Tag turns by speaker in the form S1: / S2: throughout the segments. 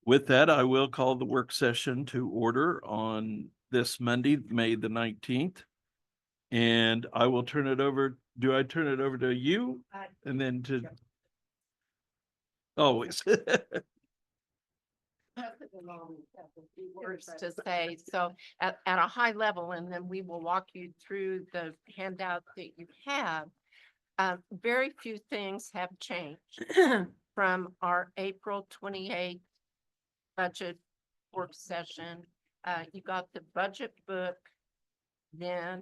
S1: With that, I will call the work session to order on this Monday, May the 19th. And I will turn it over. Do I turn it over to you? And then to always.
S2: Words to say, so at a high level, and then we will walk you through the handout that you have. Very few things have changed from our April 28th budget work session. You got the budget book, then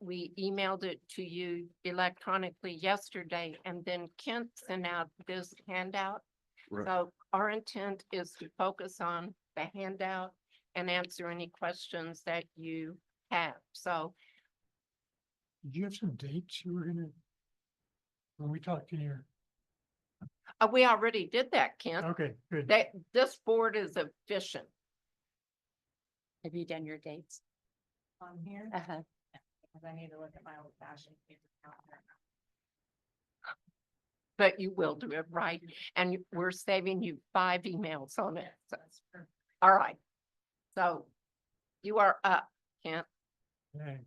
S2: we emailed it to you electronically yesterday, and then Kent sent out this handout.
S1: Right.
S2: So our intent is to focus on the handout and answer any questions that you have. So
S3: Did you have some dates you were gonna, when we talked in here?
S2: we already did that, Kent.
S3: Okay, good.
S2: This board is efficient.
S4: Have you done your dates?
S5: On here,
S4: Uh-huh.
S5: because I need to look at my old fashioned paper calendar.
S2: But you will do it right, and we're saving you 5 emails on it. So,
S5: That's perfect.
S2: all right. So you are up, Kent.
S3: Okay.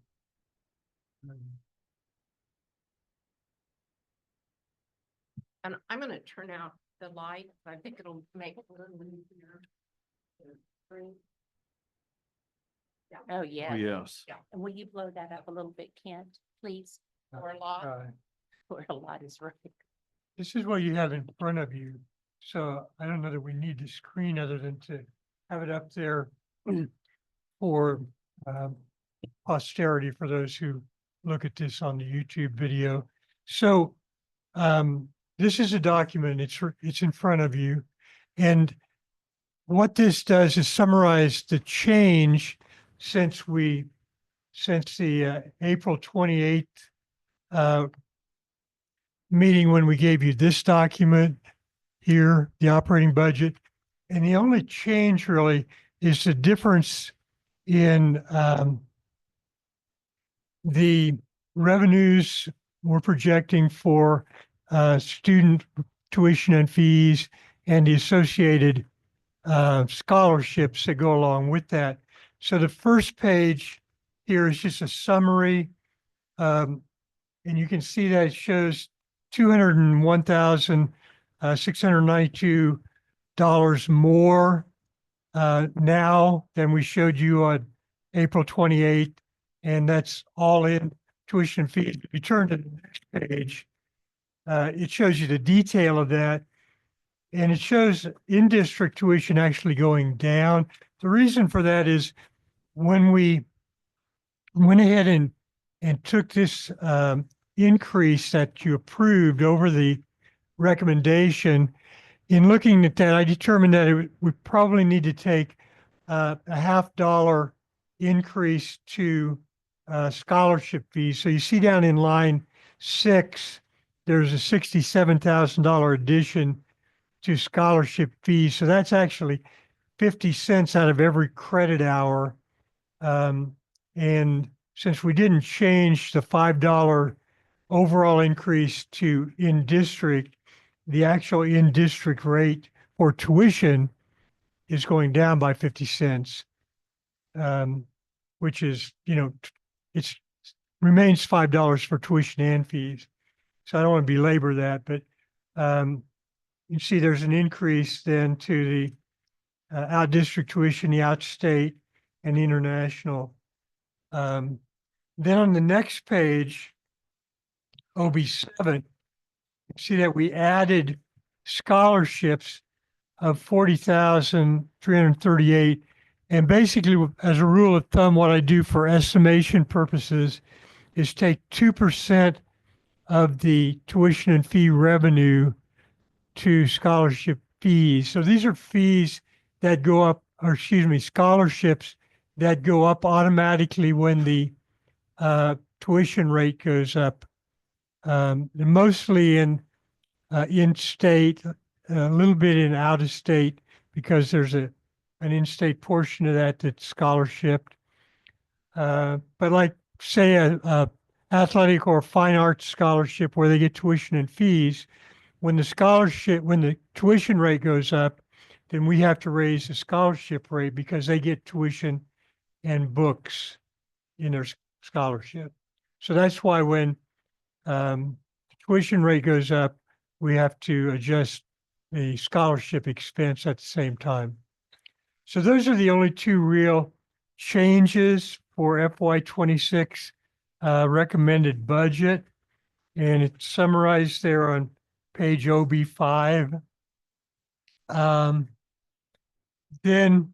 S2: And I'm gonna turn out the light. I think it'll make it a little easier. to bring.
S4: Oh,
S1: Oh,
S4: yeah.
S1: yes.
S4: And will you blow that up a little bit, Kent, please?
S2: Or a lot.
S4: Or a lot is right.
S3: This is what you have in front of you. So I don't know that we need the screen other than to have it up there for posterity for those who look at this on the YouTube video. So this is a document, it's in front of you. And what this does is summarize the change since the April 28th meeting, when we gave you this document here, the operating budget. And the only change really is the difference in the revenues we're projecting for student tuition and fees and the associated scholarships that go along with that. So the first page here is just a summary. And you can see that it shows $201,692 more now than we showed you on April 28th. And that's all in tuition fees. If you turn to the next page, it shows you the detail of that. And it shows in-district tuition actually going down. The reason for that is when we went ahead and took this increase that you approved over the recommendation, in looking at that, I determined that we probably need to take a $50 increase to scholarship fees. So you see down in line 6, there's a $67,000 addition to scholarship fees. So that's actually 50 cents out of every credit hour. And since we didn't change the $5 overall increase to in-district, the actual in-district rate for tuition is going down by 50 cents, which is, it's remains $5 for tuition and fees. So I don't want to belabor that, but you see there's an increase then to the out-district tuition, the out-state, and international. Then on the next page, OB7, see that we added scholarships of 40,338. And basically, as a rule of thumb, what I do for estimation purposes is take 2% of the tuition and fee revenue to scholarship fees. So these are fees that go up, or excuse me, scholarships that go up automatically when the tuition rate goes up. Mostly in state, a little bit in out of state, because there's an in-state portion of that that's scholarship. But like, say, a athletic or fine arts scholarship where they get tuition and fees, when the tuition rate goes up, then we have to raise the scholarship rate because they get tuition and books in their scholarship. So that's why when tuition rate goes up, we have to adjust the scholarship expense at the same time. So those are the only two real changes for FY '26 recommended budget. And it's summarized there on page OB5. Then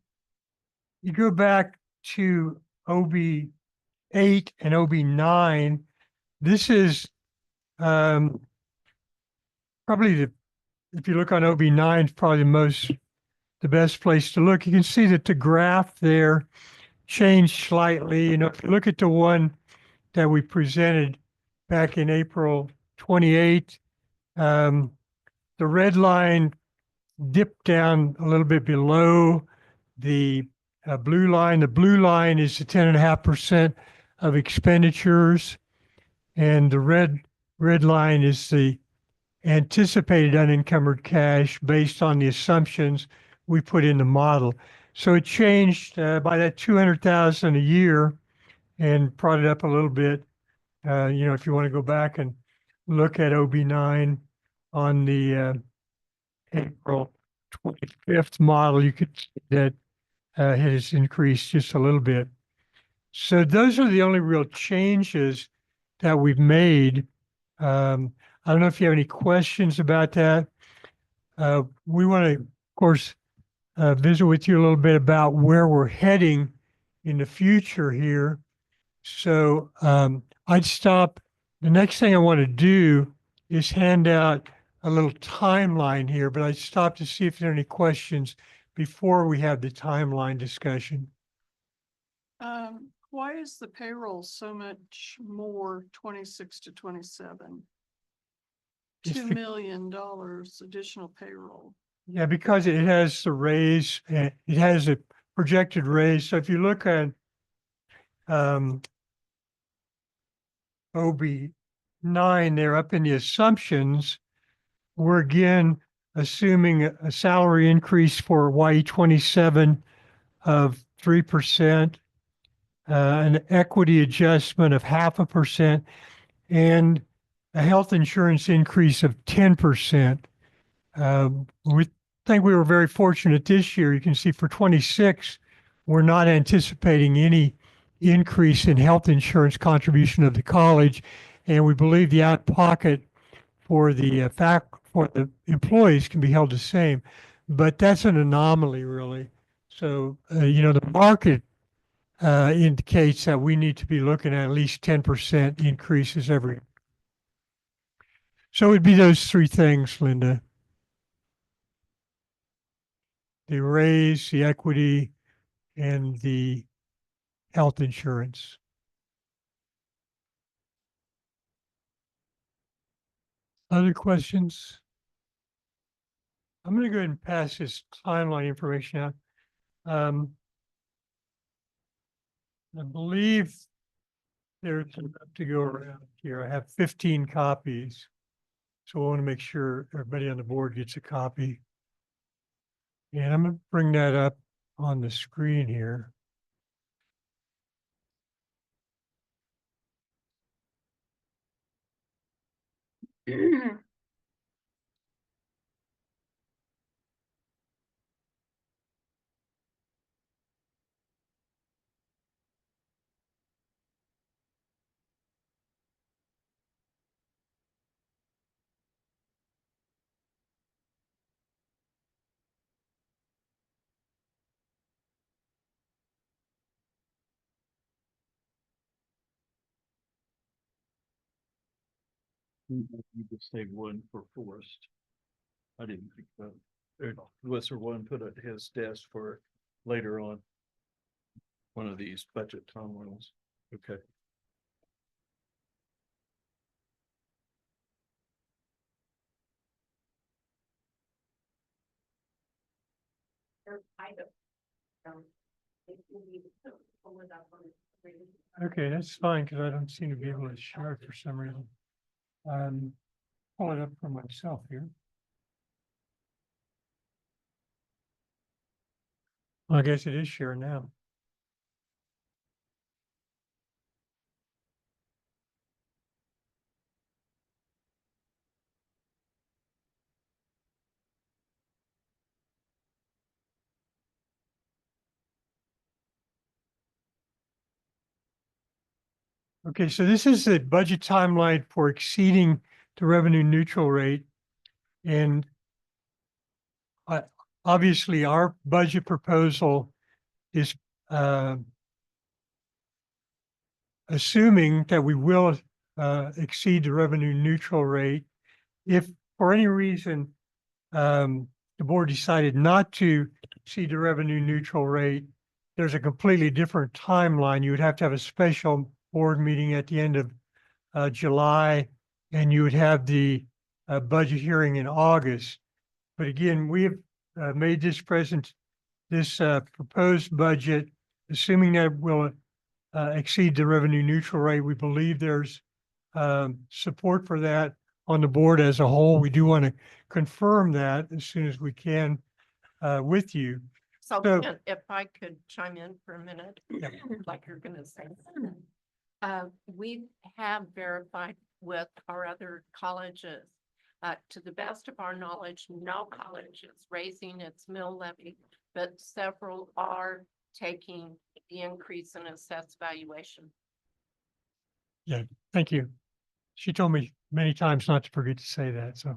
S3: you go back to OB8 and OB9. This is probably if you look on OB9, it's probably the best place to look. You can see that the graph there changed slightly. You know, if you look at the one that we presented back in April 28th, the red line dipped down a little bit below the blue line. The blue line is the 10.5% of expenditures, and the red line is the anticipated unencumbered cash based on the assumptions we put in the model. So it changed by that 200,000 a year and brought it up a little bit. You know, if you want to go back and look at OB9 on the April 25th model, you could see that it has increased just a little bit. So those are the only real changes that we've made. I don't know if you have any questions about that. We want to, of course, visit with you a little bit about where we're heading in the future here. So I'd stop. The next thing I want to do is hand out a little timeline here, but I'd stop to see if there are any questions before we have the timeline discussion.
S6: Why is the payroll so much more 26 to 27?
S3: It's
S6: $2
S3: be-
S6: million additional payroll.
S3: Yeah, because it has the raise, it has a projected raise. So if you look at OB9, they're up in the assumptions. We're again assuming a salary increase for YE 27 of 3%, an equity adjustment of 0.5%, and a health insurance increase of 10%. We think we were very fortunate this year. You can see for 26, we're not anticipating any increase in health insurance contribution of the college, and we believe the out pocket for the for the employees can be held the same, but that's an anomaly, really. So you know, the market indicates that we need to be looking at least 10% increases every. So it'd be those three things, Linda: the raise, the equity, and the health insurance. Other questions? I'm going to go ahead and pass this timeline information out. I believe there's enough to go around here. I have 15 copies. So I want to make sure everybody on the board gets a copy. And I'm going to bring that up on the screen here.
S1: You just say one for Forrest. I didn't think that. Was there one put at his desk for later on? One of these budget timelines. Okay.
S3: Okay, that's fine because I don't seem to be able to share it for some reason. Pull it up for myself here. I guess it is sharing now. Okay, so this is the budget timeline for exceeding the revenue neutral rate. And obviously, our budget proposal is assuming that we will exceed the revenue neutral rate. If for any reason the board decided not to exceed the revenue neutral rate, there's a completely different timeline. You would have to have a special board meeting at the end of July, and you would have the budget hearing in August. But again, we have made this proposed budget, assuming that will exceed the revenue neutral rate. We believe there's support for that on the board as a whole. We do want to confirm that as soon as we can with you.
S2: So
S3: So-
S2: Kent, if I could chime in for a minute,
S3: Yeah.
S2: like you're gonna say. We have verified with our other colleges. To the best of our knowledge, no college is raising its mill levy, but several are taking the increase in assessed valuation.
S3: Thank you. She told me many times not to forget to say that, so.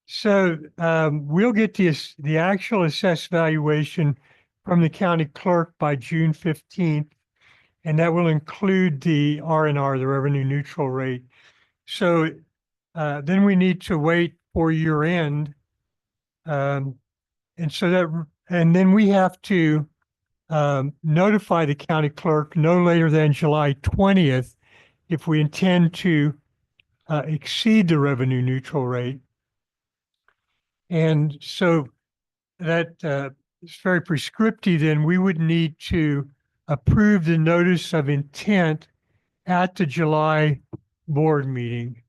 S3: So we'll get the actual assessed valuation from the county clerk by June 15th. And that will include the R&R, the revenue neutral rate. So then we need to wait for year end. And then we have to notify the county clerk no later than July 20th if we intend to exceed the revenue neutral rate. And so that is very prescriptive. Then we would need to approve the notice of intent at the July board meeting.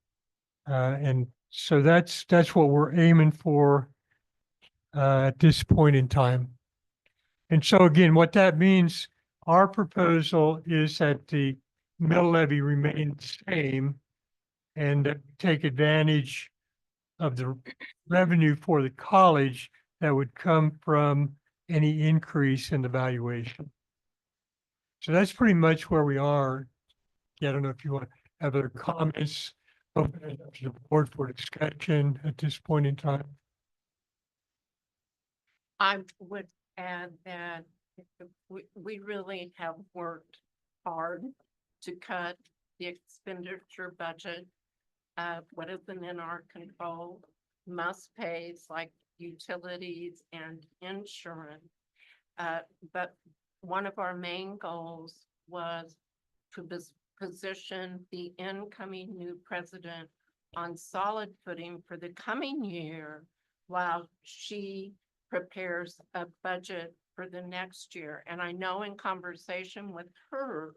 S3: And so that's what we're aiming for at this point in time. And so again, what that means, our proposal is that the mill levy remain the same and that we take advantage of the revenue for the college that would come from any increase in the valuation. So that's pretty much where we are. Yeah, I don't know if you want to have other comments, open it up to the board for discussion at this point in time.
S2: I would add that we really have worked hard to cut the expenditure budget. What isn't in our control, must pays like utilities and insurance. But one of our main goals was to position the incoming new president on solid footing for the coming year while she prepares a budget for the next year. And I know in conversation with her,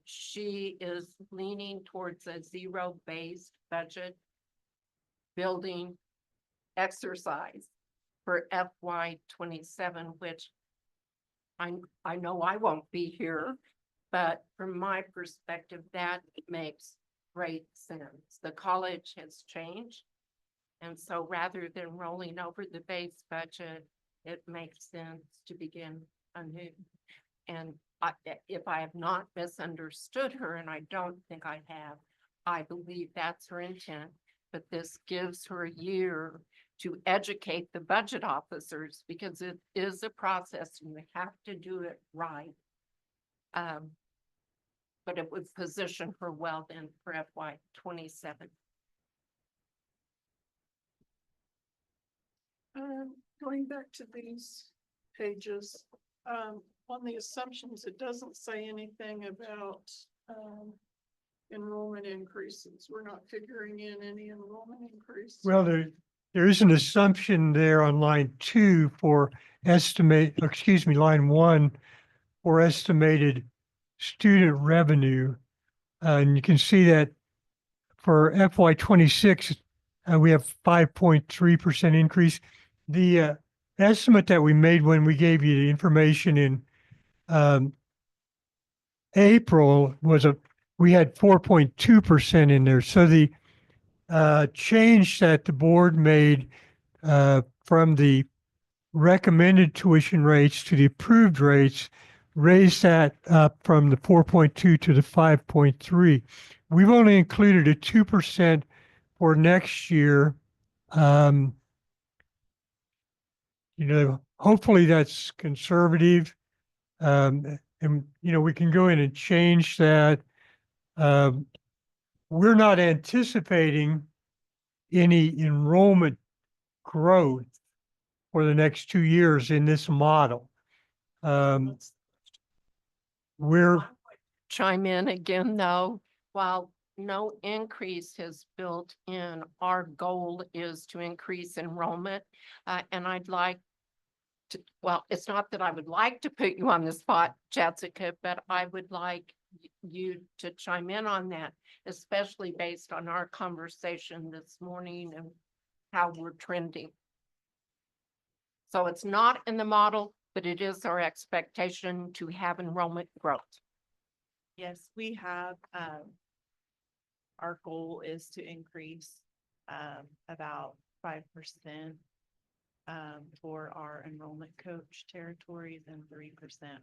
S2: she is leaning towards a zero-based budget building exercise for FY 27, which I know I won't be here, but from my perspective, that makes great sense. The college has changed. And so rather than rolling over the base budget, it makes sense to begin anew. And if I have not misunderstood her, and I don't think I have, I believe that's her intent, but this gives her a year to educate the budget officers because it is a process and you have to do it right. But it would position her well then for FY 27.
S6: Going back to these pages, on the assumptions, it doesn't say anything about enrollment increases. We're not figuring in any enrollment increase.
S3: Well, there is an assumption there on line 2 for line 1 for estimated student revenue. And you can see that for FY 26, we have 5.3% increase. The estimate that we made when we gave you the information in April was we had 4.2% in there. So the change that the board made from the recommended tuition rates to the approved rates raised that up from the 4.2 to the 5.3. We've only included a 2% for next year. Hopefully that's conservative. And, we can go in and change that. We're not anticipating any enrollment growth for the next 2 years in this model. We're
S2: Chime in again, though, while no increase is built in, our goal is to increase enrollment. And I'd like to, well, it's not that I would like to put you on the spot, Jessica, but I would like you to chime in on that, especially based on our conversation this morning and how we're trending. So it's not in the model, but it is our expectation to have enrollment growth.
S5: Yes, we have, our goal is to increase, about 5%. For our enrollment coach territories and 3%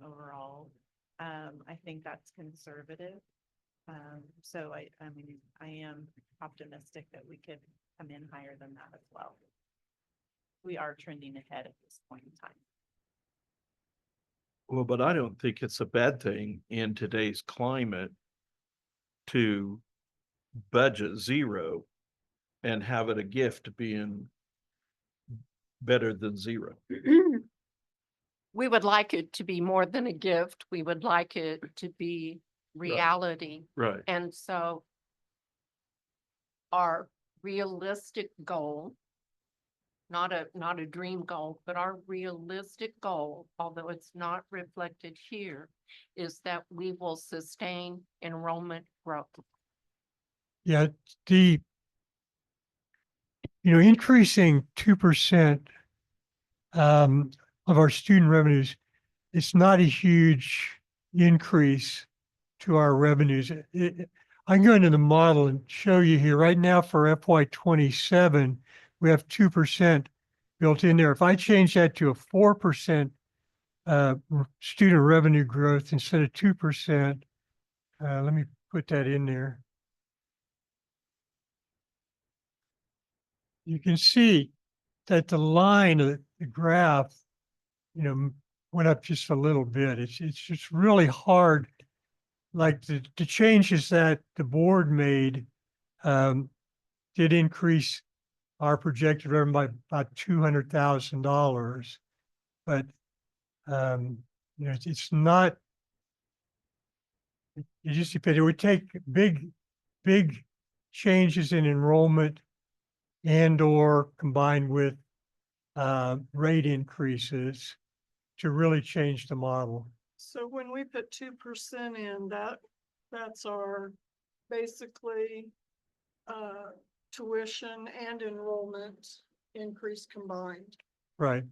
S5: overall. I think that's conservative. So I mean, I am optimistic that we could come in higher than that as well. We are trending ahead at this point in time.
S1: Well, but I don't think it's a bad thing in today's climate to budget zero and have it a gift being better than zero.
S2: We would like it to be more than a gift. We would like it to be reality.
S1: Right.
S2: And so our realistic goal, not a dream goal, but our realistic goal, although it's not reflected here, is that we will sustain enrollment growth.
S3: Yeah, increasing 2% of our student revenues, it's not a huge increase to our revenues. I can go into the model and show you here. Right now for FY27, we have 2% built in there. If I change that to a 4% student revenue growth instead of 2%, let me put that in there. You can see that the line of the graph, went up just a little bit. It's just really hard. Like the changes that the board made did increase our projected revenue by about $200,000, but it's not. It just depends. It would take big changes in enrollment and or combined with rate increases to really change the model.
S6: So when we put 2% in, that's our basically tuition and enrollment increase combined.
S3: Right.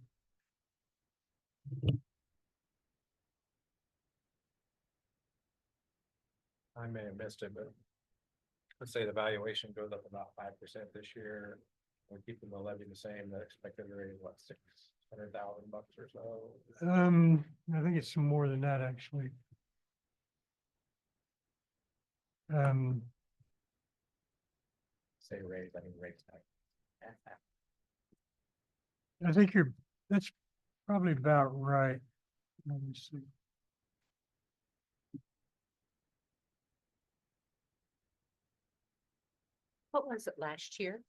S7: I may have missed it, but let's say the valuation goes up about 5% this year. We're keeping the levy the same. The expected rate is what, $600,000 or so?
S3: I think it's more than that actually.
S7: Say raise, I mean raise tax.
S3: I think that's probably about right. Let me see.
S4: What was it last year?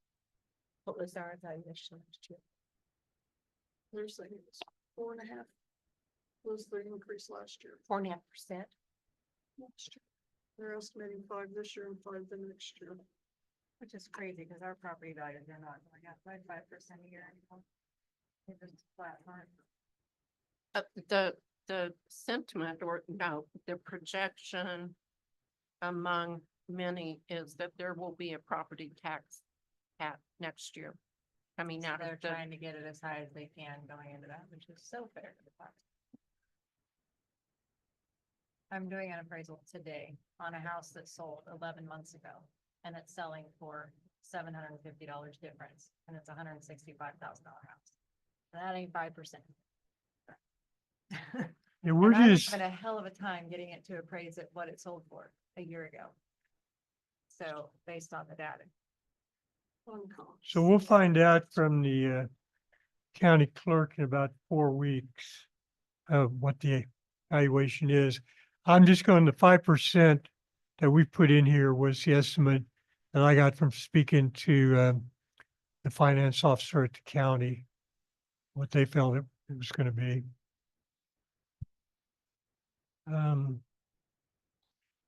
S4: What was our evaluation last year?
S6: There's like 4.5 was the increase last year.
S4: 4.5%.
S6: Next year. They're estimating 5 this year and 5 the next year.
S5: Which is crazy because our property values are not going up by 5% a year anymore. They're just flat line.
S2: The sentiment or no, the projection among many is that there will be a property tax at next year. Coming
S8: So
S2: out
S8: they're
S2: of the,
S8: trying to get it as high as they can going into that, which is so fair to the tax. I'm doing an appraisal today on a house that sold 11 months ago, and it's selling for $750 difference, and it's $165,000 house. That ain't 5%.
S3: Yeah, we're
S8: And I'm
S3: just,
S8: having a hell of a time getting it to appraise at what it sold for a year ago. So based on the data.
S3: so we'll find out from the county clerk in about 4 weeks of what the valuation is. I'm just going, the 5% that we put in here was the estimate that I got from speaking to the finance officer at the county, what they felt it was going to be.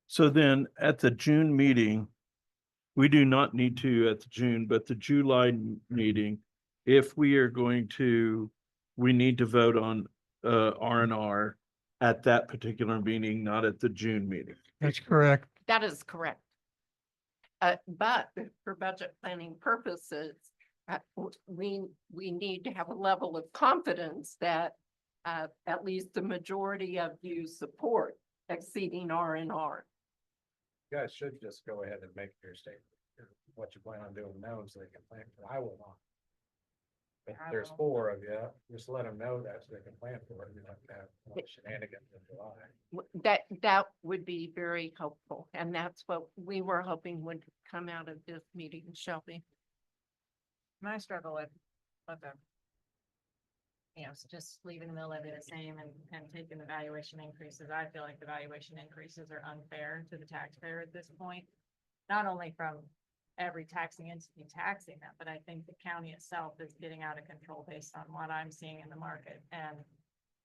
S1: So then at the June meeting, we do not need to at the June, but the July meeting, if we are going to, we need to vote on R&R at that particular meeting, not at the June meeting.
S3: That's correct.
S2: that is correct. But for budget planning purposes, we need to have a level of confidence that at least the majority of you support exceeding R&R.
S7: You guys should just go ahead and make your statement, what you plan on doing now, so they can plan, I will not. If
S8: I
S7: there's
S8: will.
S7: 4 of you, just let them know that so they can plan for it, you don't have to have shenanigans in July.
S2: That would be very helpful, and that's what we were hoping would come out of this meeting, Shelby.
S8: My struggle with them. You know, so just leaving the levy the same and taking the valuation increases. I feel like the valuation increases are unfair to the taxpayer at this point. Not only from every taxing entity taxing them, but I think the county itself is getting out of control based on what I'm seeing in the market. And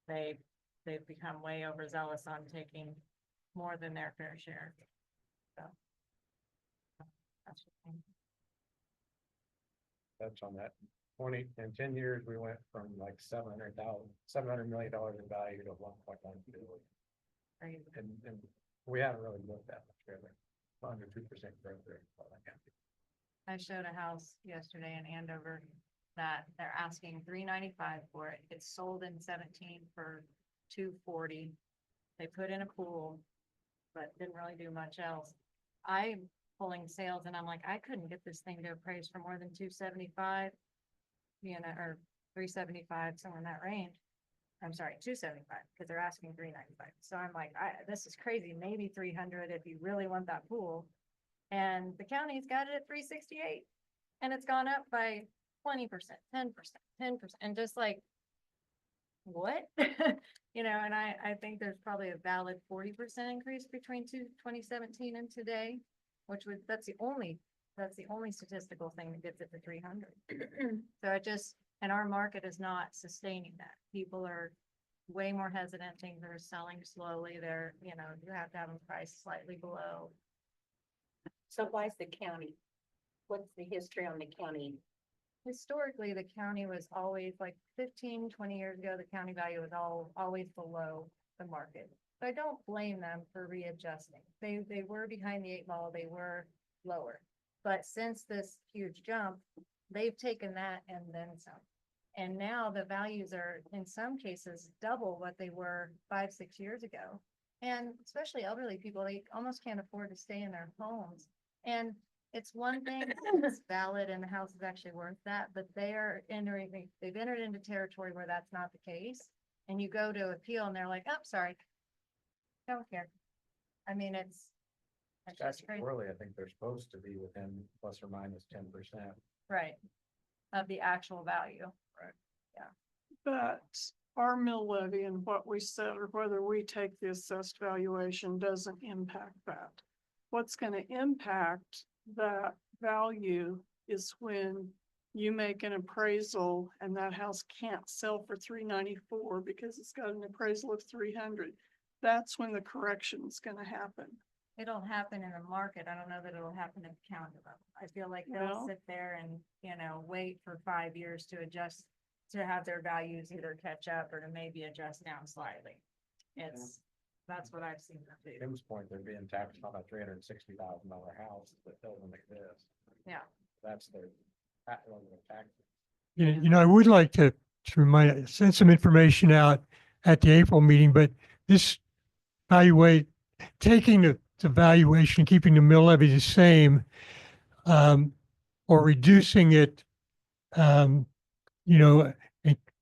S8: they've become way overzealous on taking more than their fair share. So. That's the thing.
S7: Touch on that. In 10 years, we went from like $700 million in value to 1.1 billion.
S8: Crazy.
S7: And we haven't really looked that much further. Under 2% growth rate.
S8: I showed a house yesterday in Andover that they're asking $395 for it. It's sold in 17 for $240. They put in a pool, but didn't really do much else. I'm pulling sales and I'm like, I couldn't get this thing to appraise for more than 275, you know, or 375, somewhere in that range. I'm sorry, 275, because they're asking 395. So I'm like, this is crazy. Maybe 300 if you really want that pool. And the county's got it at 368, and it's gone up by 20%, 10%, 10%, and just like, what? You know, and I think there's probably a valid 40% increase between 2017 and today, which would, that's the only statistical thing that gets it to 300. So it just, and our market is not sustaining that. People are way more hesitant, they're selling slowly. They're, you know, you have to have them priced slightly below.
S4: So why's the county? What's the history on the county?
S8: Historically, the county was always like 15, 20 years ago, the county value was always below the market. So I don't blame them for readjusting. They were behind the 8 ball, they were lower. But since this huge jump, they've taken that and then some. And now the values are in some cases double what they were 5, 6 years ago. And especially elderly people, they almost can't afford to stay in their homes. And it's one thing, it's valid and the house is actually worth that, but they've entered into territory where that's not the case. And you go to appeal and they're like, oh, sorry. Don't care. I mean, it's just crazy.
S7: Statutorily, I think they're supposed to be within plus or minus 10%.
S8: Right. Of the actual value.
S6: But our mill levy and what we set or whether we take the assessed valuation doesn't impact that. What's gonna impact that value is when you make an appraisal and that house can't sell for $394 because it's got an appraisal of 300. That's when the correction is gonna happen.
S8: It'll happen in the market. I don't know that it'll happen in the county level. I feel like they'll
S6: Well-
S8: sit there and, you know, wait for 5 years to adjust, to have their values either catch up or to maybe adjust down slightly. That's what I've seen them do.
S7: Tim's point, they're being taxed on a $360,000 house that doesn't exist.
S8: Yeah.
S7: That's their tax.
S3: I would like to send some information out at the April meeting, but this taking the valuation, keeping the mill levy the same, or reducing it, um, you know,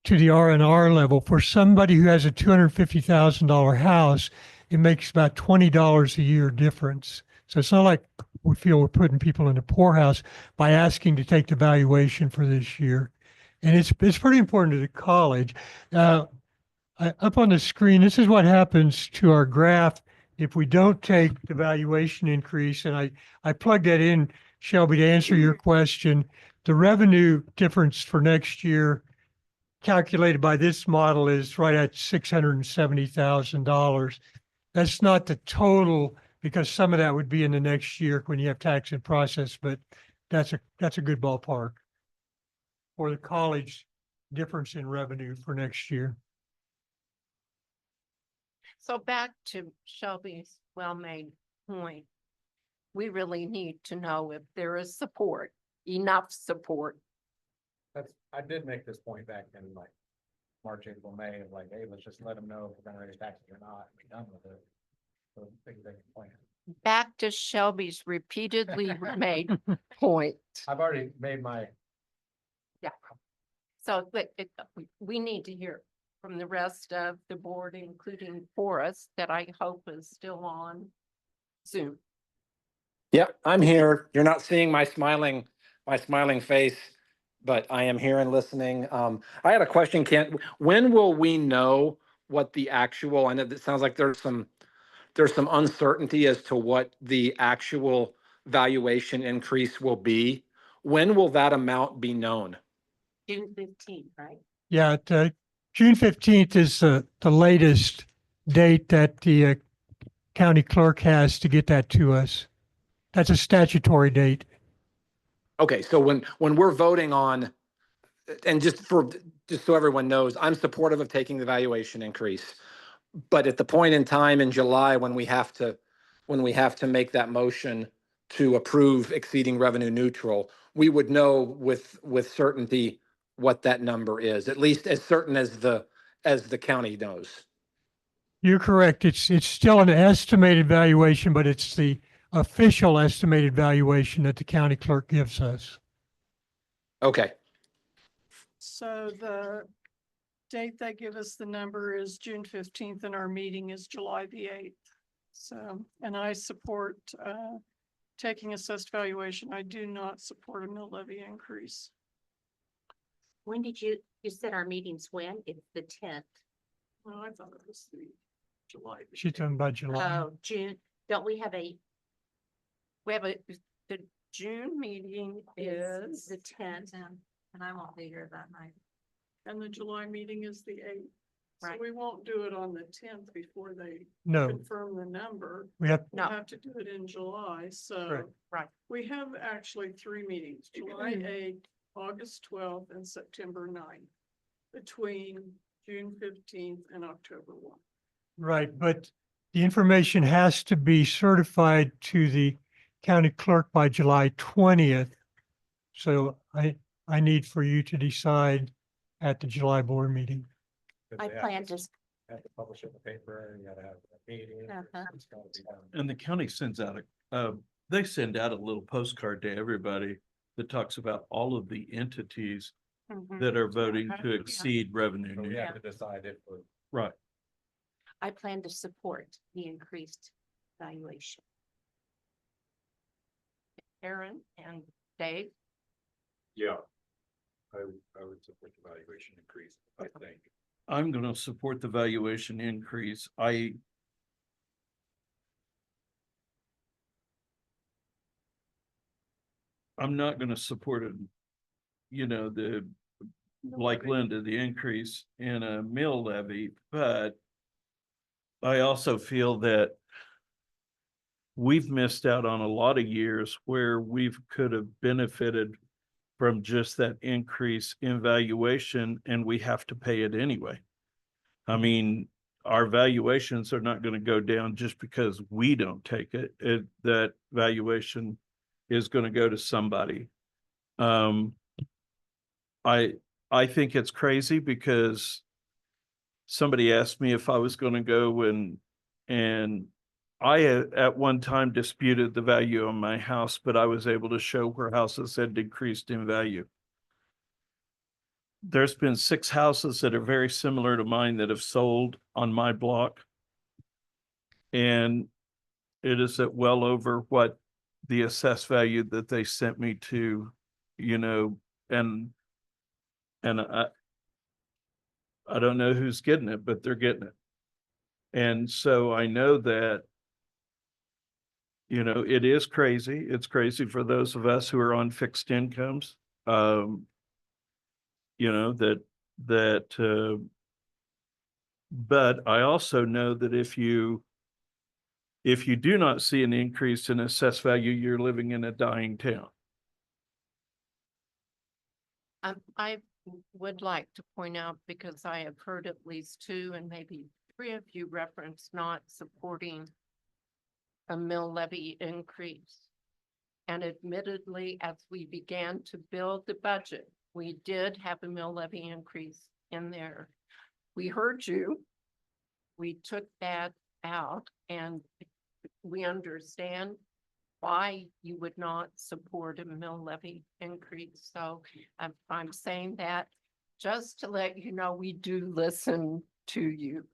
S3: to the R&R level for somebody who has a $250,000 house, it makes about $20 a year difference. So it's not like we feel we're putting people in a poorhouse by asking to take the valuation for this year. And it's pretty important to the college. Up on the screen, this is what happens to our graph if we don't take the valuation increase. And I plugged that in, Shelby, to answer your question. The revenue difference for next year calculated by this model is right at $670,000. That's not the total, because some of that would be in the next year when you have tax and process, but that's a good ballpark for the college difference in revenue for next year.
S2: So back to Shelby's well-made point. We really need to know if there is support, enough support.
S7: I did make this point back in like March, April, May of like, hey, let's just let them know if we're gonna raise taxes or not, and be done with it. So they can plan.
S2: Back to Shelby's repeatedly made point.
S7: I've already made my,
S2: So, but we need to hear from the rest of the board, including Forrest, that I hope is still on Zoom.
S9: Yep, I'm here. You're not seeing my smiling face, but I am here and listening. I had a question, Kent. When will we know what the actual, I know that sounds like there's some uncertainty as to what the actual valuation increase will be. When will that amount be known?
S4: June 15th, right?
S3: Yeah, June 15th is the latest date that the county clerk has to get that to us. That's a statutory date.
S9: Okay, so when we're voting on, and just so everyone knows, I'm supportive of taking the valuation increase. But at the point in time in July when we have to make that motion to approve exceeding revenue neutral, we would know with certainty what that number is, at least as certain as the county knows.
S3: You're correct. It's still an estimated valuation, but it's the official estimated valuation that the county clerk gives us.
S9: Okay,
S6: So the date they give us the number is June 15th and our meeting is July the 8th. So, and I support taking assessed valuation. I do not support a mill levy increase.
S4: When did you said our meeting's when? It's the 10th.
S6: Well, I thought it was the July. the
S3: She's
S6: 8th.
S3: talking about July.
S4: Oh, June. Don't we have the
S2: June meeting is,
S4: 10th?
S8: And I won't be here that night.
S6: And the July meeting is the 8th. So
S2: Right.
S6: we won't do it on the 10th before they
S3: No,
S6: confirm the number.
S3: we have,
S6: We'll
S2: No.
S6: have to do it in July, so.
S3: Correct.
S2: Right.
S6: We have actually 3 meetings, July 8th, August 12th, and September 9th, between June 15th and October 1.
S3: right, but the information has to be certified to the county clerk by July 20th. So I need for you to decide at the July board meeting.
S7: because
S4: I
S7: they have
S4: plan to,
S7: have to publish it in the paper, you gotta have a meeting.
S4: Uh-huh.
S7: It's gotta be done.
S1: And the county sends out they send out a little postcard to everybody that talks about all of the entities
S2: Mhm.
S1: that are voting
S6: Yeah.
S1: to exceed revenue.
S7: So we
S1: neutral.
S7: have to decide if we're
S1: Right.
S4: I plan to support the increased valuation.
S2: Aaron and Dave.
S10: Yeah. I would support the valuation increase, I think.
S1: I'm gonna support the valuation increase. I'm not gonna support it, like Linda, the increase in a mill levy, but I also feel that we've missed out on a lot of years where could have benefited from just that increase in valuation, and we have to pay it anyway. I mean, our valuations are not gonna go down just because we don't take it. That valuation is gonna go to somebody. I think it's crazy because somebody asked me if I was gonna go and I at one time disputed the value of my house, but I was able to show where houses had decreased in value. There's been 6 houses that are very similar to mine that have sold on my block. And it is at well over what the assessed value that they sent me to, you know, and I don't know who's getting it, but they're getting it. And so I know that, you know, it is crazy. It's crazy for those of us who are on fixed incomes. You know, but I also know that if you do not see an increase in assessed value, you're living in a dying town.
S2: I would like to point out, because I have heard at least 2 and maybe 3 of you reference not supporting a mill levy increase. And admittedly, as we began to build the budget, we did have a mill levy increase in there. We heard you. We took that out, and we understand why you would not support a mill levy increase. So I'm saying that just to let you know, we do listen to you.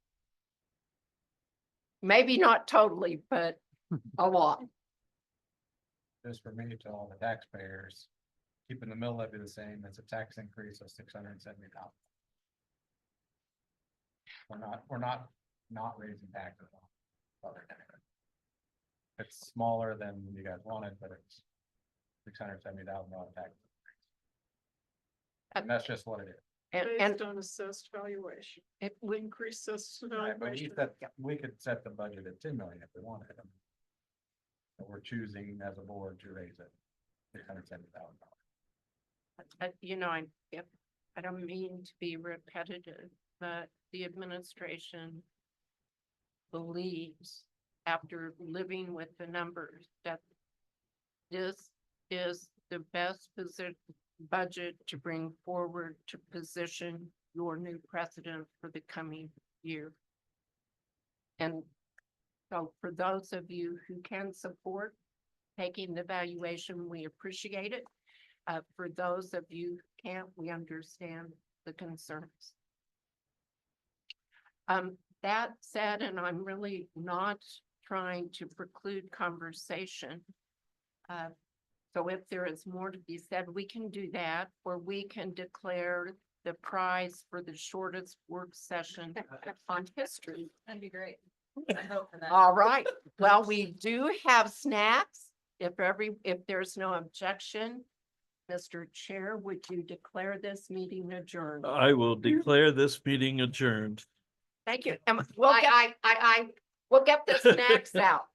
S2: Maybe not totally, but a lot.
S7: Just for me to all the taxpayers, keeping the mill levy the same, that's a tax increase of $670,000. We're not raising taxes on other taxes. It's smaller than you guys wanted, but it's $670,000 tax. And that's just what it is.
S2: And
S6: Based on assessed valuation,
S2: it
S6: we
S2: would,
S6: increase assessed
S7: Right, but
S6: valuation.
S7: we could set the budget at 10 million if we wanted. But we're choosing as a board to raise it $670,000.
S2: you know, I don't mean to be repetitive, but the administration believes, after living with the numbers, that this is the best budget to bring forward to position your new president for the coming year. And so for those of you who can support taking the valuation, we appreciate it. For those of you who can't, we understand the concerns. That said, and I'm really not trying to preclude conversation. So if there is more to be said, we can do that, or we can declare the prize for the shortest work session on history.
S8: That'd be great. I hope for that.
S2: All right, well, we do have snacks. If there's no objection, Mr. Chair, would you declare this meeting adjourned?
S1: I will declare this meeting adjourned.
S2: Thank you. And we'll get the snacks out.